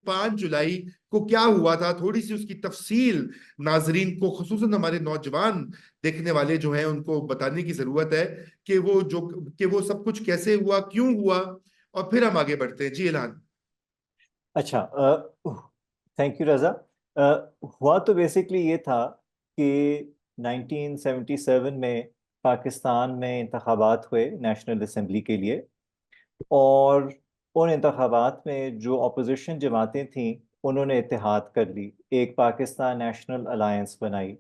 5 जुलाई को क्या हुआ था, थोड़ी सी उसकी तफसील नाजरीन को, खुसूसन हमारे नौजवान देखने वाले जो हैं उनको बताने की जरूरत है कि वो सब कुछ कैसे हुआ, क्यों हुआ, और फिर हम आगे बढ़ते हैं। जी इल्हान। अच्छा, थैंक यू रजा। हुआ तो बेसिकली ये था कि 1977 में पाकिस्तान में इंतखाबात हुए नेशनल असेंबली के लिए। और उन इंतखाबात में जो अपोजिशन जमातें थीं उन्होंने इत्तेहाद कर ली, एक पाकिस्तान नेशनल अलायंस बनाई।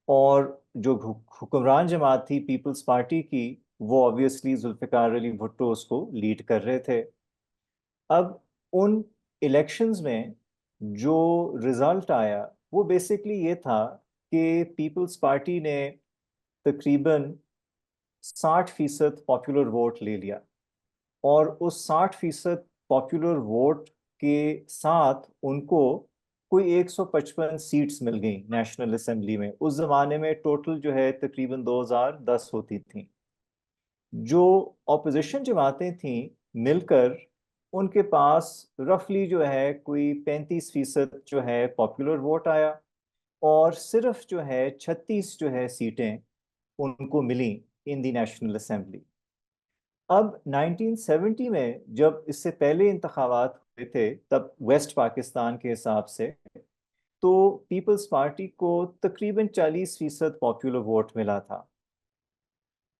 और जो हुक्मरान जमात थी पीपल्स पार्टी की, वो ऑब्वियसली जुल्फ़िकार अली भुट्टो उसको लीड कर रहे थे। अब उन इलेक्शंस में जो रिजल्ट आया वो बेसिकली ये था कि पीपल्स पार्टी ने तकरीबन 60% पॉपुलर वोट ले लिया। और उस 60% पॉपुलर वोट के साथ उनको कोई 155 सीट्स मिल गई नेशनल असेंबली में। उस जमाने में टोटल जो है तकरीबन 2010 होती थी। जो ऑपोजिशन जमातें थीं मिलकर उनके पास रफली जो है कोई 35% जो है पॉपुलर वोट आया। और सिर्फ जो है 36 जो है सीटें उनको मिली इन दी नेशनल असेंबली। अब 1970 में जब इससे पहले इंतखाबात हुए थे तब वेस्ट पाकिस्तान के हिसाब से तो पीपल्स पार्टी को तकरीबन 40% पॉपुलर वोट मिला था।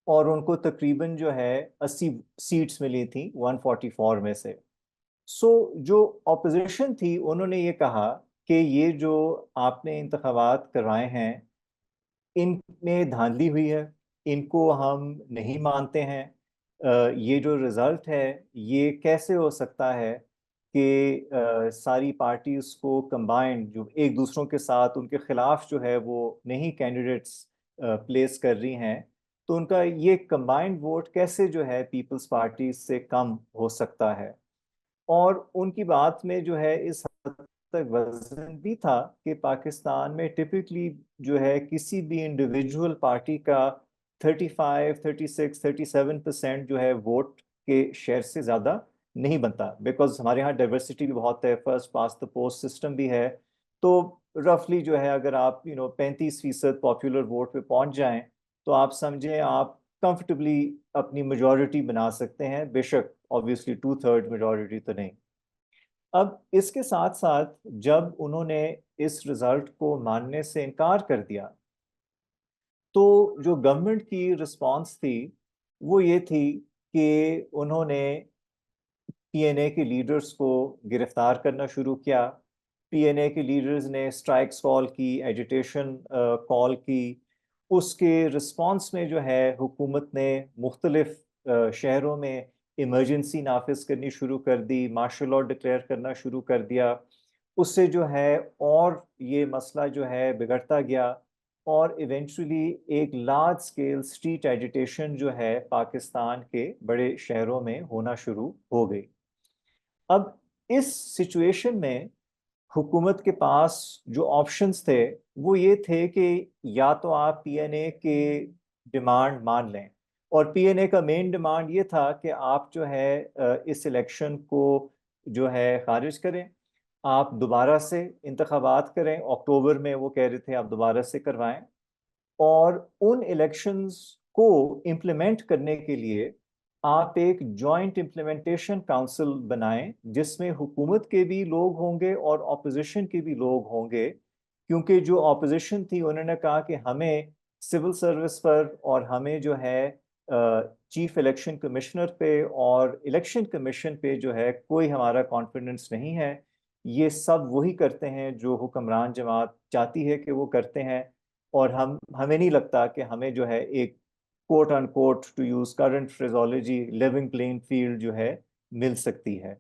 और उनको तकरीबन जो है 80 सीट्स मिली थी 144 में से। सो जो ऑपोजिशन थी उन्होंने ये कहा कि ये जो आपने इंतखाबात करवाए हैं इनमें धांधली हुई है, इनको हम नहीं मानते हैं। ये जो रिजल्ट है ये कैसे हो सकता है कि सारी पार्टीज को कंबाइंड जो एक दूसरों के साथ उनके खिलाफ जो है वो नहीं कैंडिडेट्स प्लेस कर रही हैं, तो उनका ये कंबाइंड वोट कैसे जो है पीपल्स पार्टी से कम हो सकता है। और उनकी बात में जो है इस हद तक वजन भी था कि पाकिस्तान में टिपिकली जो है किसी भी इंडिविजुअल पार्टी का 35, 36, 37% जो है वोट के शेयर से ज़्यादा नहीं बनता। बिकॉज हमारे यहाँ डाइवर्सिटी भी बहुत है, first pass the post system भी है। तो रफली जो है अगर आप 35% पॉपुलर वोट पे पहुंच जाएं तो आप समझें आप कंफर्टेबली अपनी मेजॉरिटी बना सकते हैं, बेशक ऑब्वियसली 2/3 मेजॉरिटी तो नहीं। अब इसके साथ साथ जब उन्होंने इस रिजल्ट को मानने से इनकार कर दिया तो जो गवर्नमेंट की रिस्पांस थी वो ये थी कि उन्होंने पीएनए के लीडर्स को गिरफ्तार करना शुरू किया। पीएनए के लीडर्स ने स्ट्राइक्स कॉल की, एजिटेशन कॉल की। उसके रिस्पांस में जो है हुकूमत ने मुख्तलिफ शहरों में इमरजेंसी नाफिज करनी शुरू कर दी, मार्शल लॉ डिक्लेयर करना शुरू कर दिया। उससे जो है और ये मसला जो है बिगड़ता गया और इवेंचुअली एक लार्ज स्केल स्ट्रीट एजिटेशन जो है पाकिस्तान के बड़े शहरों में होना शुरू हो गई। अब इस सिचुएशन में हुकूमत के पास जो ऑप्शंस थे वो ये थे कि या तो आप पीएनए के डिमांड मान लें। और पीएनए का मेन डिमांड ये था कि आप जो है इस इलेक्शन को जो है खारिज करें, आप दोबारा से इंतखाबात करें। अक्टूबर में वो कह रहे थे आप दोबारा से करवाएं। और उन इलेक्शंस को इम्प्लीमेंट करने के लिए आप एक जॉइंट इम्प्लीमेंटेशन काउंसिल बनाएं जिसमें हुकूमत के भी लोग होंगे और ऑपोजिशन के भी लोग होंगे। क्योंकि जो ऑपोजिशन थी उन्होंने कहा कि हमें सिविल सर्विस पर और हमें जो है चीफ इलेक्शन कमिश्नर पे और इलेक्शन कमीशन पे जो है कोई हमारा कॉन्फिडेंस नहीं है। ये सब वही करते हैं जो हुक्मरान जमात चाहती है कि वो करते हैं। और हमें नहीं लगता कि हमें जो है एक quote unquote to use current phraseology living playing field जो है मिल सकती है।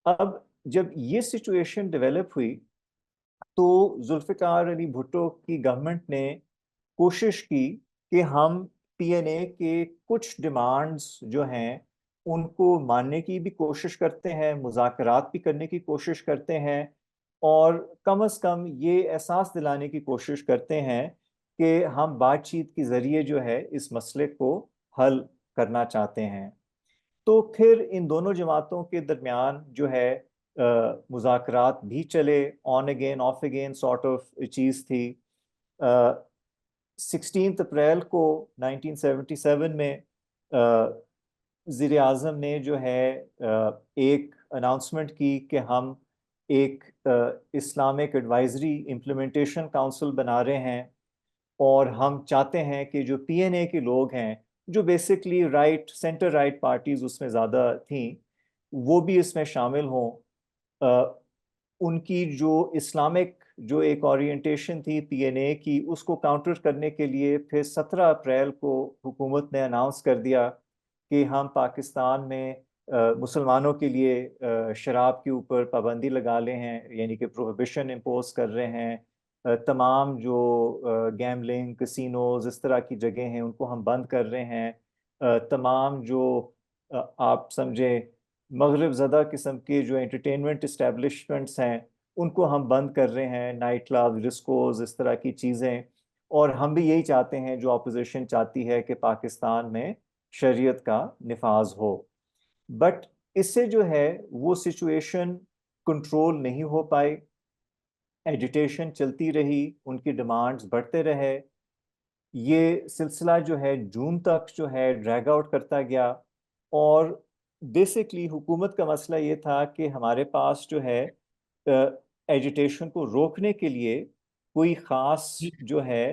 अब जब ये सिचुएशन डेवलप हुई तो जुल्फिकार अली भुट्टो की गवर्नमेंट ने कोशिश की कि हम पीएनए के कुछ डिमांड्स जो हैं उनको मानने की भी कोशिश करते हैं, मुज़ाकरात भी करने की कोशिश करते हैं। और कम से कम ये एहसास दिलाने की कोशिश करते हैं कि हम बातचीत के जरिए जो है इस मसले को हल करना चाहते हैं। तो फिर इन दोनों जमातों के दरमियान जो है मुज़ाकरात भी चले, on again off again sort of चीज़ थी। 16 अप्रैल को 1977 में वज़ीर आज़म ने जो है एक अनाउंसमेंट की कि हम एक इस्लामिक एडवाइजरी इम्प्लीमेंटेशन काउंसिल बना रहे हैं, और हम चाहते हैं कि जो पीएनए के लोग हैं, जो basically right centre right parties उसमें ज़्यादा थीं, वो भी इसमें शामिल हों। उनकी जो इस्लामिक जो एक ओरिएंटेशन थी पीएनए की, उसको काउंटर करने के लिए फिर 17 अप्रैल को हुकूमत ने अनाउंस कर दिया कि हम पाकिस्तान में मुसलमानों के लिए शराब के ऊपर पाबंदी लगा ले हैं, यानी कि प्रोहिबिशन इम्पोज कर रहे हैं। तमाम जो गैमलिंग कसिनोज इस तरह की जगह हैं उनको हम बंद कर रहे हैं। तमाम जो आप समझे मगरिब ज़दा किस्म के जो एंटरटेनमेंट इस्टेब्लिशमेंट्स हैं उनको हम बंद कर रहे हैं, नाइट क्लब डिस्कोज इस तरह की चीज़ें। और हम भी यही चाहते हैं, जो अपोजिशन चाहती है कि पाकिस्तान में शरीयत का निफाज हो। बट इससे जो है वो सिचुएशन कंट्रोल नहीं हो पाई, एजिटेशन चलती रही, उनकी डिमांड्स बढ़ते रहे। ये सिलसिला जो है जून तक जो है ड्रैग आउट करता गया, और बेसिकली हुकूमत का मसला ये था कि हमारे पास जो है एजिटेशन को रोकने के लिए कोई ख़ास जो है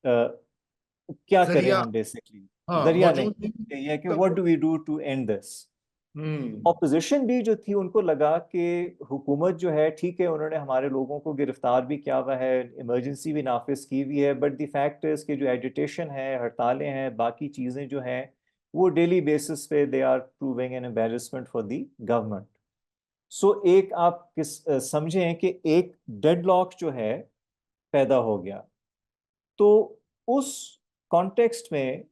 क्या करें जरिया, हम, बेसिकली हाँ, जरिया नहीं मौजूद नहीं। कि ये कि व्हाट तब do we do to end this. Hmm opposition भी जो थी उनको लगा कि हुकूमत जो है ठीक है, उन्होंने हमारे लोगों को गिरफ्तार भी किया हुआ है, इमरजेंसी भी नाफिज की हुई है, बट द फैक्ट इज कि जो एजिटेशन है, हड़तालें हैं, बाकी चीज़ें जो हैं, वो डेली बेसिस पे they are proving an embarrassment for the government. So एक आप समझें कि एक डेडलॉक जो है पैदा हो गया। तो उस कॉन्टेक्स्ट में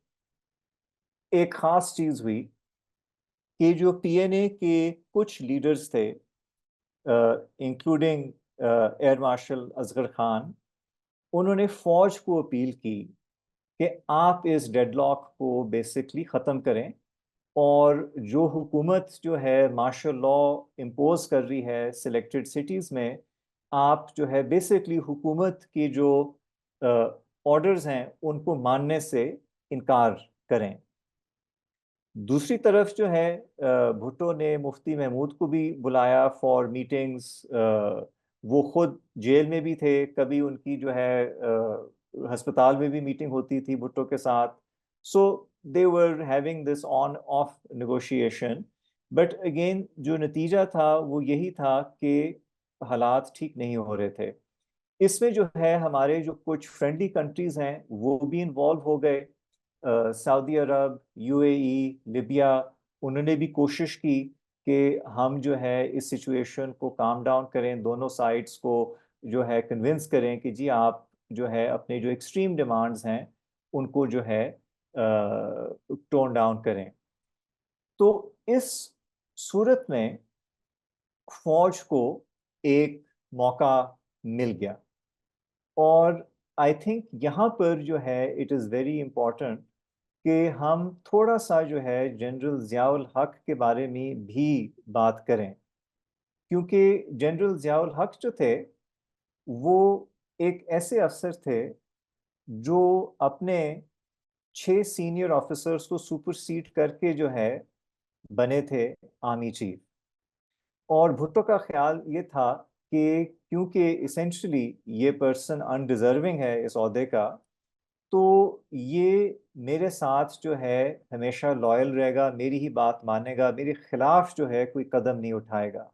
एक खास चीज़ हुई कि जो पीएनए के कुछ लीडर्स थे, including air marshal Asghar Khan, उन्होंने फौज को अपील की कि आप इस डेडलॉक को बेसिकली ख़त्म करें, और जो हुकूमत जो है मार्शल लॉ इम्पोज कर रही है सिलेक्टेड सिटीज़ में, आप जो है बेसिकली हुकूमत की जो ऑर्डर्स हैं उनको मानने से इनकार करें। दूसरी तरफ जो है भुट्टो ने मुफ्ती महमूद को भी बुलाया फॉर मीटिंग्स। वो खुद जेल में भी थे, कभी उनकी जो है अस्पताल में भी मीटिंग होती थी भुट्टो के साथ। So they were having this on off negotiation. But again जो नतीजा था वो यही था कि हालात ठीक नहीं हो रहे थे। इसमें जो है हमारे जो कुछ फ्रेंडली कंट्रीज हैं वो भी इन्वॉल्व हो गए। सऊदी अरब, यूएई, लिबिया, उन्होंने भी कोशिश की कि हम जो है इस सिचुएशन को काम डाउन करें, दोनों साइड्स को जो है कन्विंस करें कि जी आप जो है अपने जो एक्सट्रीम डिमांड्स हैं उनको जो है टोन डाउन करें। तो इस सूरत में फौज को एक मौका मिल गया, और आई थिंक यहाँ पर जो है इट इज़ वेरी इम्पोर्टेंट कि हम थोड़ा सा जो है जनरल ज़ियाउल हक के बारे में भी बात करें, क्योंकि जनरल ज़ियाउल हक जो थे वो एक ऐसे अफसर थे जो अपने 6 सीनियर ऑफिसर्स को सुपरसीड करके जो है बने थे आर्मी चीफ। और भुट्टो का ख्याल ये था कि क्योंकि इसेंशली ये पर्सन अनडिजर्विंग है इस ओहदे का, तो ये मेरे साथ जो है हमेशा लॉयल रहेगा, मेरी ही बात मानेगा, मेरे खिलाफ जो है कोई कदम नहीं उठाएगा।